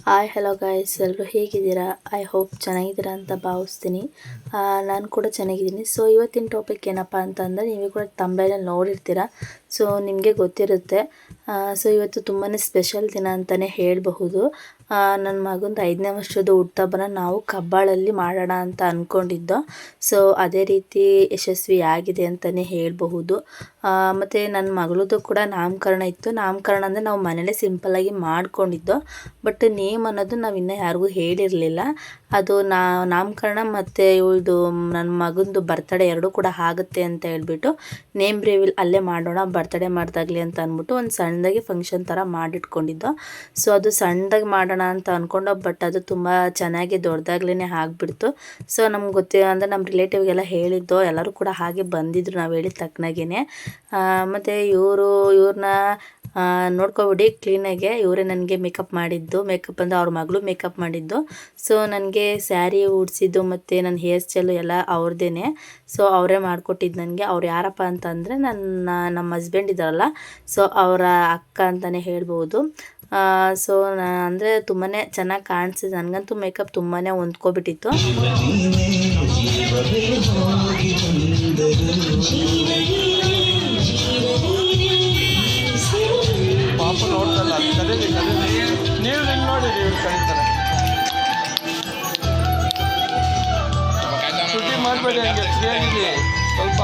Hi hello guys, ಎಲ್ಲರೂ ಹೇಗಿದ್ದೀರಾ? I hope ಚೆನ್ನಾಗಿದ್ದೀರಾ ಅಂತ ಭಾವಿಸ್ತೀನಿ. ನಾನು ಕೂಡ ಚೆನ್ನಾಗಿದ್ದೀನಿ. ಸೊ ಇವತ್ತಿನ ಟಾಪಿಕ್ ಏನಪ್ಪ ಅಂತಂದರೆ, ನೀವು ಕೂಡ ತಮಿಳಲ್ಲಿ ನೋಡಿರ್ತೀರ. ಸೊ ನಿಮಗೆ ಗೊತ್ತಿರುತ್ತೆ. ಸೊ ಇವತ್ತು ತುಂಬಾ ಸ್ಪೆಷಲ್ ದಿನ ಅಂತಲೇ ಹೇಳಬಹುದು. ನನ್ನ ಮಗಂದು 5ನೇ ವರ್ಷದ ಹುಟ್ಟುಹಬ್ಬನ ನಾವು ಕಬ್ಬಾಳಲ್ಲಿ ಮಾಡೋಣ ಅಂತ ಅಂದ್ಕೊಂಡಿದ್ದೋ. ಸೊ ಅದೇ ರೀತಿ ಯಶಸ್ವಿ ಆಗಿದೆ ಅಂತಲೇ ಹೇಳಬಹುದು. ಮತ್ತು ನನ್ನ ಮಗಳದ್ದು ಕೂಡ ನಾಮಕರಣ ಇತ್ತು. ನಾಮಕರಣ ಅಂದರೆ ನಾವು ಮನೇಲೇ ಸಿಂಪಲ್ಲಾಗಿ ಮಾಡ್ಕೊಂಡಿದ್ದೋ. ಬಟ್ ನೇಮ್ ಅನ್ನೋದು ನಾವು ಇನ್ನೂ ಯಾರಿಗೂ ಹೇಳಿರಲಿಲ್ಲ. ಅದು ನಾಮಕರಣ ಮತ್ತು ಇವಳದು ನನ್ನ ಮಗಂದು ಬರ್ತಡೇ ಎರಡೂ ಕೂಡ ಆಗುತ್ತೆ ಅಂತ ಹೇಳ್ಬಿಟ್ಟು ನೇಮ್ ರಿವೀಲ್ ಅಲ್ಲೇ ಮಾಡೋಣ, ಬರ್ತಡೇ ಮಾಡ್ದಾಗಲಿ ಅಂತ ಅಂದ್ಬಿಟ್ಟು ಒಂದು ಸಣ್ಣದಾಗಿ ಫಂಕ್ಷನ್ ಥರ ಮಾಡಿಟ್ಕೊಂಡಿದ್ದೋ. ಸೊ ಅದು ಸಣ್ಣದಾಗಿ ಮಾಡೋಣ ಅಂತ ಅಂದ್ಕೊಂಡು, ಬಟ್ ಅದು ತುಂಬ ಚೆನ್ನಾಗಿ ದೊಡ್ಡದಾಗ್ಲೇ ಆಗಿಬಿಡ್ತು. ಸೊ ನಮ್ಗೆ ಅಂದರೆ ನಮ್ಮ ರಿಲೇಟಿವ್ಗೆಲ್ಲ ಹೇಳಿದ್ದೋ, ಎಲ್ಲರೂ ಕೂಡ ಹಾಗೆ ಬಂದಿದ್ರು ನಾವು ಹೇಳಿದ ತಕ್ಕನಾಗೇ. ಮತ್ತು ಇವ್ರನ್ನ ನೋಡ್ಕೊಬಿಡಿ ಕ್ಲೀನಾಗೆ. ಇವರೇ ನನಗೆ ಮೇಕಪ್ ಮಾಡಿದ್ದು. ಮೇಕಪ್ ಅಂದರೆ ಅವ್ರ ಮಗಳು ಮೇಕಪ್ ಮಾಡಿದ್ದು. ಸೊ ನನಗೆ ಸ್ಯಾರಿ ಉಡಿಸಿದ್ದು ಮತ್ತು ನನ್ನ ಹೇರ್ ಸ್ಟೈಲು ಎಲ್ಲ ಅವ್ರದ್ದೇ. ಸೊ ಅವರೇ ಮಾಡಿಕೊಟ್ಟಿದ್ದು ನನಗೆ. ಅವ್ರು ಯಾರಪ್ಪ ಅಂತಂದರೆ ನಮ್ಮ ಹಸ್ಬೆಂಡ್ ಇದ್ದಾರಲ್ಲ, ಸೊ ಅವರ ಅಕ್ಕ ಅಂತಲೇ ಹೇಳ್ಬೋದು. ಸೊ ಅಂದರೆ ತುಂಬಾ ಚೆನ್ನಾಗಿ ಕಾಣಿಸಿದೆ. ನನಗಂತೂ ಮೇಕಪ್ ತುಂಬಾ ಹೊಂದ್ಕೊಬಿಟ್ಟಿತ್ತು. ಪಾಪ ನೋಡ್ತಲ್ಲ, ಕರೀಲಿ ನೀವು ಹೆಂಗೆ ನೋಡಿರಿ, ಇವ್ರು ಕರೀತಾರೆ. ಸುದ್ದಿ ಮಾಡಬೇಡಿ, ಹಂಗೆ ಫ್ರೀಯಾಗಿರಿ ಸ್ವಲ್ಪ.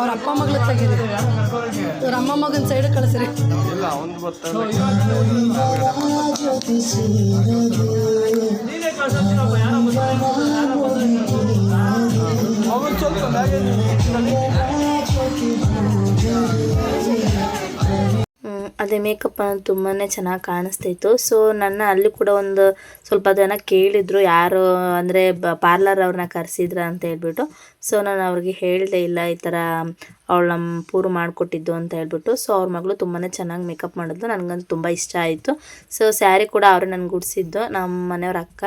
ಅವ್ರ ಅಪ್ಪ ಮಗಳ ತೆಗೀರಿ, ಇವ್ರ ಅಮ್ಮ ಮಗನ ಸೈಡ್ ಕಳಿಸ್ರಿ. ಇಲ್ಲ ಅವ್ನು ಬರ್ತಾನೆ. ಅದೇ ಮೇಕಪ್ ಅನ್ನೋದು ತುಂಬಾ ಚೆನ್ನಾಗಿ ಕಾಣಿಸ್ತಾಯಿತ್ತು. ಸೊ ನನ್ನ ಅಲ್ಲಿ ಕೂಡ ಒಂದು ಸ್ವಲ್ಪ ಜನ ಕೇಳಿದರು, ಯಾರು ಅಂದರೆ ಪಾರ್ಲರ್ ಅವ್ರನ್ನ ಕರೆಸಿದ್ರ ಅಂತ ಹೇಳ್ಬಿಟ್ಟು. ಸೊ ನಾನು ಅವ್ರಿಗೆ ಹೇಳಿದೆ, ಇಲ್ಲ ಈ ಥರ ಅವಳು ನಮ್ಮ ಪೂರು ಮಾಡಿಕೊಟ್ಟಿದ್ದು ಅಂತ ಹೇಳ್ಬಿಟ್ಟು. ಸೊ ಅವ್ರ ಮಗಳು ತುಂಬಾ ಚೆನ್ನಾಗಿ ಮೇಕಪ್ ಮಾಡಿದ್ಲು. ನನಗಂತೂ ತುಂಬ ಇಷ್ಟ ಆಯಿತು. ಸೊ ಸ್ಯಾರಿ ಕೂಡ ಅವರೇ ನನಗೆ ಉಡಿಸಿದ್ದು, ನಮ್ಮ ಮನೆಯವ್ರ ಅಕ್ಕ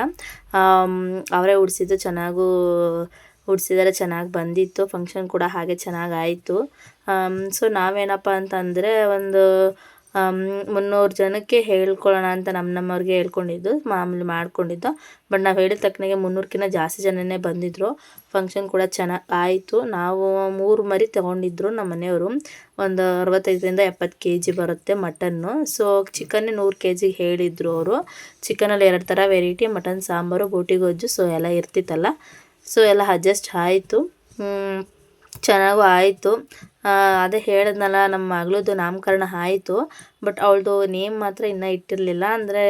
ಅವರೇ ಉಡಿಸಿದ್ದು. ಚೆನ್ನಾಗೂ ಉಡಿಸಿದರೆ ಚೆನ್ನಾಗಿ ಬಂದಿತ್ತು. ಫಂಕ್ಷನ್ ಕೂಡ ಹಾಗೆ ಚೆನ್ನಾಗಾಯಿತು. ಸೊ ನಾವೇನಪ್ಪ ಅಂತಂದರೆ ಒಂದು 300 ಜನಕ್ಕೆ ಹೇಳ್ಕೊಳ್ಳೋಣ ಅಂತ ನಮ್ಮವ್ರಿಗೆ ಹೇಳ್ಕೊಂಡಿದ್ದು, ಮಾಮೂಲಿ ಮಾಡ್ಕೊಂಡಿದ್ದು. ಬಟ್ ನಾವು ಹೇಳಿದ ತಕ್ಕನಾಗೆ 300ಕ್ಕಿಂತ ಜಾಸ್ತಿ ಜನನೇ ಬಂದಿದ್ದರು. ಫಂಕ್ಷನ್ ಕೂಡ ಚೆನ್ನಾಗಿ ಆಯಿತು. ನಾವು 3 ಮರಿ ತೊಗೊಂಡಿದ್ರು ನಮ್ಮ ಮನೆಯವರು. ಒಂದು 65ರಿಂದ 70 kg ಬರುತ್ತೆ ಮಟನ್ನು. ಸೊ ಚಿಕನ್ನೇ 100 kg ಹೇಳಿದರು ಅವರು. ಚಿಕನಲ್ಲಿ 2 ಥರ ವೆರೈಟಿ, ಮಟನ್ ಸಾಂಬಾರು, ಬೋಟಿ ಗೊಜ್ಜು, ಸೊ ಎಲ್ಲ ಇರ್ತಿತ್ತಲ್ಲ. ಸೊ ಎಲ್ಲ ಅಡ್ಜಸ್ಟ್ ಆಯಿತು, ಚೆನ್ನಾಗೂ ಆಯಿತು. ಅದೇ ಹೇಳಿದ್ನಲ್ಲ, ನಮ್ಮ ಮಗಳದ್ದು ನಾಮಕರಣ ಆಯಿತು. ಬಟ್ ಅವಳದು ನೇಮ್ ಮಾತ್ರ ಇನ್ನೂ ಇಟ್ಟಿರಲಿಲ್ಲ. ಅಂದರೆ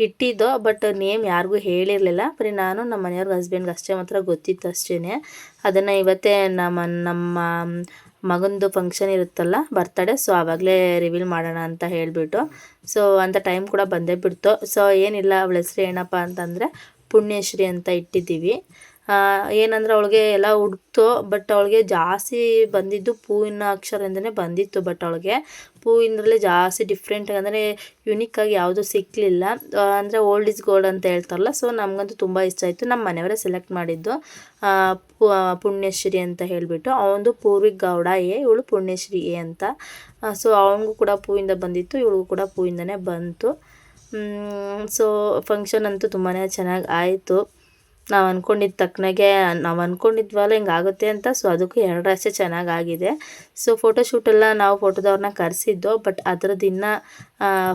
ಇಟ್ಟಿದ್ದು, ಬಟ್ ನೇಮ್ ಯಾರಿಗೂ ಹೇಳಿರಲಿಲ್ಲ. ಬರೀ ನಾನು ನಮ್ಮ ಮನೆಯವ್ರಿಗೆ ಹಸ್ಬೆಂಡ್ಗೆ ಅಷ್ಟೇ ಮಾತ್ರ ಗೊತ್ತಿತ್ತು ಅಷ್ಟೇ. ಅದನ್ನು ಇವತ್ತೇ ನಮ್ಮ ಮಗಂದು ಫಂಕ್ಷನ್ ಇರುತ್ತಲ್ಲ, ಬರ್ತಡೇ, ಸೊ ಆವಾಗಲೇ ರಿವೀಲ್ ಮಾಡೋಣ ಅಂತ ಹೇಳಿಬಿಟ್ಟು. ಸೊ ಅಂಥ ಟೈಮ್ ಕೂಡ ಬಂದೇ ಬಿಡ್ತು. ಸೊ ಏನಿಲ್ಲ, ಅವಳ ಹೆಸ್ರು ಏನಪ್ಪ ಅಂತಂದರೆ ಪುಣ್ಯಶ್ರೀ ಅಂತ ಇಟ್ಟಿದ್ದೀವಿ. ಏನಂದ್ರೆ ಅವಳಿಗೆ ಎಲ್ಲ ಹುಡ್ತು, ಬಟ್ ಅವಳಿಗೆ ಜಾಸ್ತಿ ಬಂದಿದ್ದು ಹೂವಿನ ಅಕ್ಷರದಿಂದನೇ ಬಂದಿತ್ತು. ಬಟ್ ಅವಳಿಗೆ ಹೂವಿನದ್ರಲ್ಲಿ ಜಾಸ್ತಿ ಡಿಫ್ರೆಂಟಾಗಿ ಅಂದರೆ ಯುನಿಕ್ಕಾಗಿ ಯಾವುದೂ ಸಿಕ್ಕಲಿಲ್ಲ. ಅಂದರೆ ಓಲ್ಡ್ ಇಸ್ ಗೋಲ್ಡ್ ಅಂತ ಹೇಳ್ತಾರಲ್ಲ, ಸೊ ನಮಗಂತೂ ತುಂಬ ಇಷ್ಟ ಆಯಿತು. ನಮ್ಮ ಮನೆಯವರೇ ಸೆಲೆಕ್ಟ್ ಮಾಡಿದ್ದು ಪುಣ್ಯಶ್ರೀ ಅಂತ ಹೇಳಿಬಿಟ್ಟು. ಅವನದು ಪೂರ್ವಿಕ್ ಗೌಡ ಎ, ಇವಳು ಪುಣ್ಯಶ್ರೀ ಎ ಅಂತ. ಸೊ ಅವನಿಗೂ ಕೂಡ ಹೂವಿಂದ ಬಂದಿತ್ತು, ಇವಳಿಗೂ ಕೂಡ ಹೂವಿಂದನೇ ಬಂತು. ಸೊ ಫಂಕ್ಷನ್ ಅಂತೂ ತುಂಬಾ ಚೆನ್ನಾಗಿ ಆಯಿತು. ನಾವು ಅಂದ್ಕೊಂಡಿದ್ದ ತಕ್ಕನಾಗೆ ನಾವು ಅಂದ್ಕೊಂಡಿದ್ವಲ್ಲ ಹಿಂಗಾಗುತ್ತೆ ಅಂತ. ಸೊ ಅದಕ್ಕೂ 2 ಅಷ್ಟೇ ಚೆನ್ನಾಗಾಗಿದೆ. ಸೊ ಫೋಟೋಶೂಟೆಲ್ಲ ನಾವು ಫೋಟೋದವ್ರನ್ನ ಕರೆಸಿದ್ದು, ಬಟ್ ಅದರದ್ದು ಇನ್ನೂ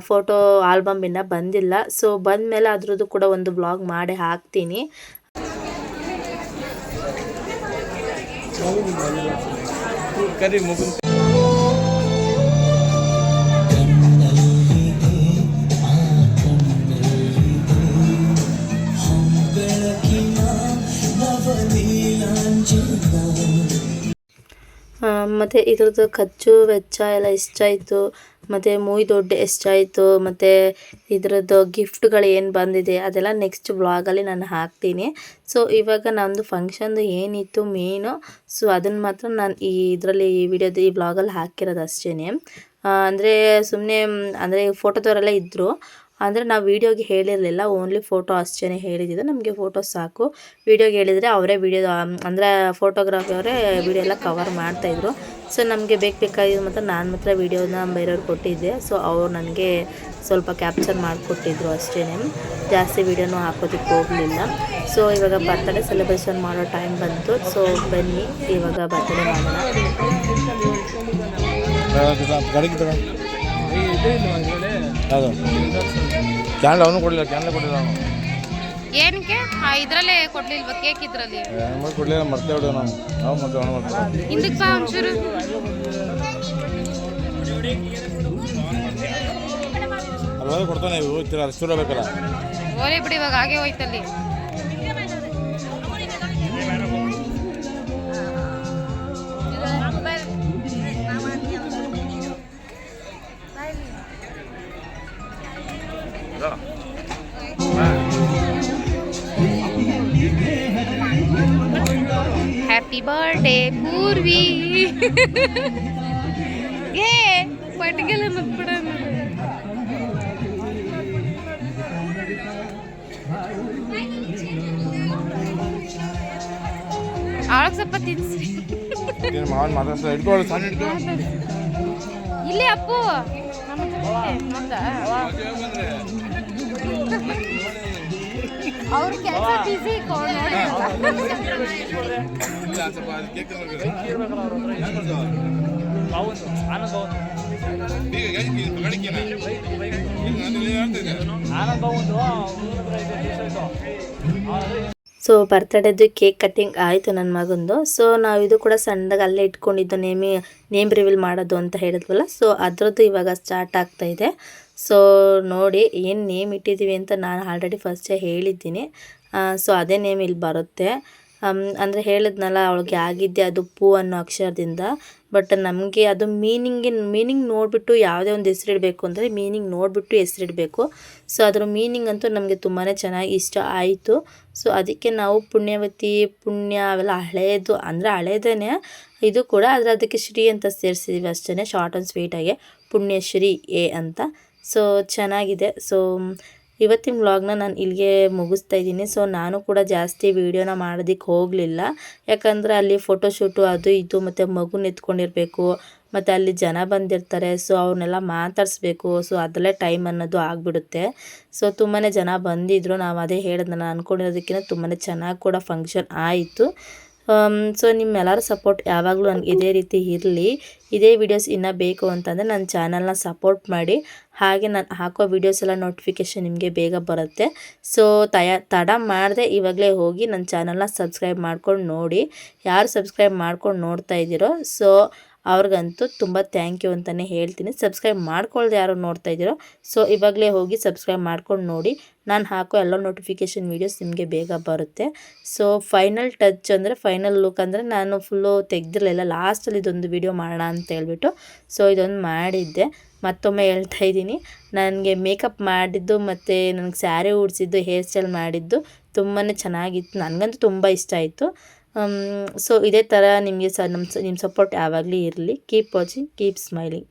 ಫೋಟೋ ಆಲ್ಬಮ್ ಇನ್ನೂ ಬಂದಿಲ್ಲ. ಸೊ ಬಂದಮೇಲೆ ಅದ್ರದ್ದು ಕೂಡ ಒಂದು ಬ್ಲಾಗ್ ಮಾಡಿ ಹಾಕ್ತೀನಿ. ಕರಿ ಮುಗಿದು ಮತ್ತು ಇದ್ರದ್ದು ಖರ್ಚು ವೆಚ್ಚ ಎಲ್ಲ ಎಷ್ಟಾಯಿತು, ಮತ್ತು ಮೂವಿ ದುಡ್ಡು ಎಷ್ಟಾಯಿತು, ಮತ್ತು ಇದರದ್ದು ಗಿಫ್ಟ್ಗಳು ಏನು ಬಂದಿದೆ ಅದೆಲ್ಲ ನೆಕ್ಸ್ಟ್ ವ್ಲಾಗಲ್ಲಿ ನಾನು ಹಾಕ್ತೀನಿ. ಸೊ ಇವಾಗ ನಮ್ಮದು ಫಂಕ್ಷನ್ದು ಏನಿತ್ತು ಮೇನು, ಸೊ ಅದನ್ನು ಮಾತ್ರ ನಾನು ಈ ವಿಡಿಯೋದು ಈ ವ್ಲಾಗಲ್ಲಿ ಹಾಕಿರೋದು ಅಷ್ಟೇ. ಅಂದರೆ ಸುಮ್ಮನೆ ಅಂದರೆ ಫೋಟೋದವರೆಲ್ಲ ಇದ್ದರು, ಅಂದರೆ ನಾವು ವೀಡಿಯೋಗೆ ಹೇಳಿರಲಿಲ್ಲ, ಓನ್ಲಿ ಫೋಟೋ ಅಷ್ಟೇ ಹೇಳಿದ್ದು. ನಮಗೆ ಫೋಟೋ ಸಾಕು, ವೀಡಿಯೋಗೆ ಹೇಳಿದರೆ ಅವರೇ ವೀಡಿಯೋ ಅಂದರೆ ಫೋಟೋಗ್ರಾಫಿ ಅವರೇ ವೀಡಿಯೋ ಎಲ್ಲ ಕವರ್ ಮಾಡ್ತಾಯಿದ್ರು. ಸೊ ನಮಗೆ ಬೇಕಾಗಿದ್ದು ಮಾತ್ರ ನಾನು ಮಾತ್ರ ವೀಡಿಯೋನ ಬೇರೆಯವ್ರಿಗೆ ಕೊಟ್ಟಿದ್ದೆ. ಸೊ ಅವ್ರು ನನಗೆ ಸ್ವಲ್ಪ ಕ್ಯಾಪ್ಚರ್ ಮಾಡಿಕೊಟ್ಟಿದ್ರು ಅಷ್ಟೇ, ಜಾಸ್ತಿ ವೀಡಿಯೋನೂ ಹಾಕೋದಕ್ಕೆ ಹೋಗಲಿಲ್ಲ. ಸೊ ಇವಾಗ ಬರ್ತಡೇ ಸೆಲೆಬ್ರೇಷನ್ ಮಾಡೋ ಟೈಮ್ ಬಂತು. ಸೊ ಬನ್ನಿ ಇವಾಗ ಬರ್ತಡೇ ಮಾಡೋಣ. ಕ್ಯಾನ್ಲ್ ಅವನು ಕೊಡಲಿಲ್ಲ, ಕ್ಯಾನ್ಲ್ ಕೊಡಲಿಲ್ಲ ಅವನು. ಏನಕ್ಕೆ ಇದರಲ್ಲೇ ಕೊಡ್ಲಿಲ್ವ ಕೇಕ್ ಇದ್ರಲ್ಲಿ? ಕೊಡಲಿಲ್ಲ, ಮರ್ತೇ ಬಿಡೋದು ನಾವು ಮತ್ತೆ ಅವನು ಮಾಡ್ತೀವಿ. ಹಿಂದಕ್ಕೆ ಬಾ ಒಂಚೂರು. ಅಲ್ವಾ ಕೊಡ್ತಾನೆ, ಹೋಗ್ತೀರ ಅಷ್ಟು ಬೇಕಲ್ಲ. ಓಲೆ ಬಿಡಿ, ಇವಾಗ ಹಾಗೆ ಹೋಯ್ತಲ್ಲಿ. Happy birthday Purvi. ಏ ಪಟ್ಟಿಗೆಲ್ಲ ಮತ್ಬಿಡ. ಅವಳಗ್ ಸ್ವಲ್ಪ ತಿನ್ಸಿ. ಮಾವನ್ ಮಾತಾಡ್ತಾ ಇಟ್ಕೊಳ್ಳಿ, ಸಣ್ಣ ಇಟ್ಕೊ. ಇಲ್ಲಿ ಅಪ್ಪು ಅವ್ರ ಕೆಲಸ ಬಿಸಿ ಸೊ ಬರ್ತಡೇದು ಕೇಕ್ ಕಟ್ಟಿಂಗ್ ಆಯಿತು ನನ್ನ ಮಗಂದು. ಸೊ ನಾವಿದು ಕೂಡ ಸಣ್ಣದಾಗಿ ಅಲ್ಲೇ ಇಟ್ಕೊಂಡಿದ್ದು ನೇಮ್ ರಿವೀಲ್ ಮಾಡೋದು ಅಂತ ಹೇಳಿದ್ವಲ್ಲ, ಸೊ ಅದರದ್ದು ಇವಾಗ ಸ್ಟಾರ್ಟ್ ಆಗ್ತಾಯಿದೆ. ಸೊ ನೋಡಿ ಏನು ನೇಮ್ ಇಟ್ಟಿದ್ದೀವಿ ಅಂತ ನಾನು ಆಲ್ರೆಡಿ ಫಸ್ಟೇ ಹೇಳಿದ್ದೀನಿ. ಸೊ ಅದೇ ನೇಮ್ ಇಲ್ಲಿ ಬರುತ್ತೆ. ಅಂದರೆ ಹೇಳಿದ್ನಲ್ಲ ಅವಳಿಗೆ ಆಗಿದ್ದೆ ಅದು ಪೂ ಅನ್ನೋ ಅಕ್ಷರದಿಂದ. ಬಟ್ ನಮಗೆ ಅದು ಮೀನಿಂಗ್ ನೋಡಿಬಿಟ್ಟು ಯಾವುದೇ ಒಂದು ಹೆಸರಿಡಬೇಕು ಅಂದರೆ ಮೀನಿಂಗ್ ನೋಡಿಬಿಟ್ಟು ಹೆಸರಿಡಬೇಕು. ಸೊ ಅದರ ಮೀನಿಂಗ್ ಅಂತೂ ನಮಗೆ ತುಂಬಾ ಚೆನ್ನಾಗಿ ಇಷ್ಟ ಆಯಿತು. ಸೊ ಅದಕ್ಕೆ ನಾವು ಪುಣ್ಯವತಿ, ಪುಣ್ಯ ಅವೆಲ್ಲ ಹಳೇದು ಅಂದರೆ ಹಳೇದೇ ಇದು ಕೂಡ, ಆದರೆ ಅದಕ್ಕೆ ಶ್ರೀ ಅಂತ ಸೇರಿಸಿದ್ದೀವಿ ಅಷ್ಟೇ, ಶಾರ್ಟ್ ಆ್ಯಂಡ್ ಸ್ವೀಟಾಗಿ ಪುಣ್ಯಶ್ರೀ ಎ ಅಂತ. ಸೊ ಚೆನ್ನಾಗಿದೆ. ಸೊ ಇವತ್ತಿನ ವ್ಲಾಗ್ನ ನಾನು ಇಲ್ಲಿಗೆ ಮುಗಿಸ್ತಾ ಇದ್ದೀನಿ. ಸೊ ನಾನು ಕೂಡ ಜಾಸ್ತಿ ವೀಡಿಯೋನ ಮಾಡೋದಕ್ಕೆ ಹೋಗಲಿಲ್ಲ, ಯಾಕಂದರೆ ಅಲ್ಲಿ ಫೋಟೋಶೂಟು ಅದು ಇದು ಮತ್ತು ಮಗುನ ಎತ್ಕೊಂಡಿರಬೇಕು, ಮತ್ತು ಅಲ್ಲಿ ಜನ ಬಂದಿರ್ತಾರೆ. ಸೊ ಅವ್ರನ್ನೆಲ್ಲ ಮಾತಾಡಿಸ್ಬೇಕು. ಸೊ ಅದರಲ್ಲೇ ಟೈಮ್ ಅನ್ನೋದು ಆಗಿಬಿಡುತ್ತೆ. ಸೊ ತುಂಬಾ ಜನ ಬಂದಿದ್ದರು. ನಾವು ಅದೇ ಹೇಳಿದ್, ನಾನು ಅಂದ್ಕೊಂಡಿರೋದಕ್ಕಿಂತ ತುಂಬಾ ಚೆನ್ನಾಗಿ ಕೂಡ ಫಂಕ್ಷನ್ ಆಯಿತು. ಸೊ ನಿಮ್ಮೆಲ್ಲರ ಸಪೋರ್ಟ್ ಯಾವಾಗಲೂ ನನಗೆ ಇದೇ ರೀತಿ ಇರಲಿ. ಇದೇ ವಿಡಿಯೋಸ್ ಇನ್ನೂ ಬೇಕು ಅಂತಂದರೆ ನನ್ನ ಚಾನಲ್ನ ಸಪೋರ್ಟ್ ಮಾಡಿ. ಹಾಗೆ ನಾನು ಹಾಕೋ ವೀಡಿಯೋಸ್ ಎಲ್ಲ ನೋಟಿಫಿಕೇಷನ್ ನಿಮಗೆ ಬೇಗ ಬರುತ್ತೆ. ಸೊ ತಡ ಮಾಡದೆ ಇವಾಗಲೇ ಹೋಗಿ ನನ್ನ ಚಾನಲ್ನ ಸಬ್ಸ್ಕ್ರೈಬ್ ಮಾಡ್ಕೊಂಡು ನೋಡಿ. ಯಾರು ಸಬ್ಸ್ಕ್ರೈಬ್ ಮಾಡ್ಕೊಂಡು ನೋಡ್ತಾ ಇದ್ದೀರೋ ಸೊ ಅವ್ರಿಗಂತೂ ತುಂಬ ಥ್ಯಾಂಕ್ ಯು ಅಂತಲೇ ಹೇಳ್ತೀನಿ. ಸಬ್ಸ್ಕ್ರೈಬ್ ಮಾಡ್ಕೊಳ್ದೆ ಯಾರು ನೋಡ್ತಾ ಇದ್ದೀರೋ ಸೊ ಇವಾಗಲೇ ಹೋಗಿ ಸಬ್ಸ್ಕ್ರೈಬ್ ಮಾಡ್ಕೊಂಡು ನೋಡಿ. ನಾನು ಹಾಕೋ ಎಲ್ಲ ನೋಟಿಫಿಕೇಷನ್ ವೀಡಿಯೋಸ್ ನಿಮಗೆ ಬೇಗ ಬರುತ್ತೆ. ಸೊ ಫೈನಲ್ ಟಚ್ ಅಂದರೆ ಫೈನಲ್ ಲುಕ್ ಅಂದರೆ ನಾನು ಫುಲ್ಲು ತೆಗೆದಿರಲಿಲ್ಲ, ಲಾಸ್ಟಲ್ಲಿ ಇದೊಂದು ವೀಡಿಯೋ ಮಾಡೋಣ ಅಂತ ಹೇಳ್ಬಿಟ್ಟು ಸೊ ಇದೊಂದು ಮಾಡಿದ್ದೆ. ಮತ್ತೊಮ್ಮೆ ಹೇಳ್ತಾ ಇದ್ದೀನಿ, ನನಗೆ ಮೇಕಪ್ ಮಾಡಿದ್ದು ಮತ್ತು ನನಗೆ ಸ್ಯಾರಿ ಉಡಿಸಿದ್ದು, ಹೇರ್ ಸ್ಟೈಲ್ ಮಾಡಿದ್ದು ತುಂಬಾ ಚೆನ್ನಾಗಿತ್ತು. ನನಗಂತೂ ತುಂಬ ಇಷ್ಟ ಆಯಿತು. ಸೊ ಇದೇ ಥರ ನಿಮಗೆ ನಿಮ್ಮ ಸಪೋರ್ಟ್ ಯಾವಾಗಲೂ ಇರಲಿ. Keep watching, keep smiling.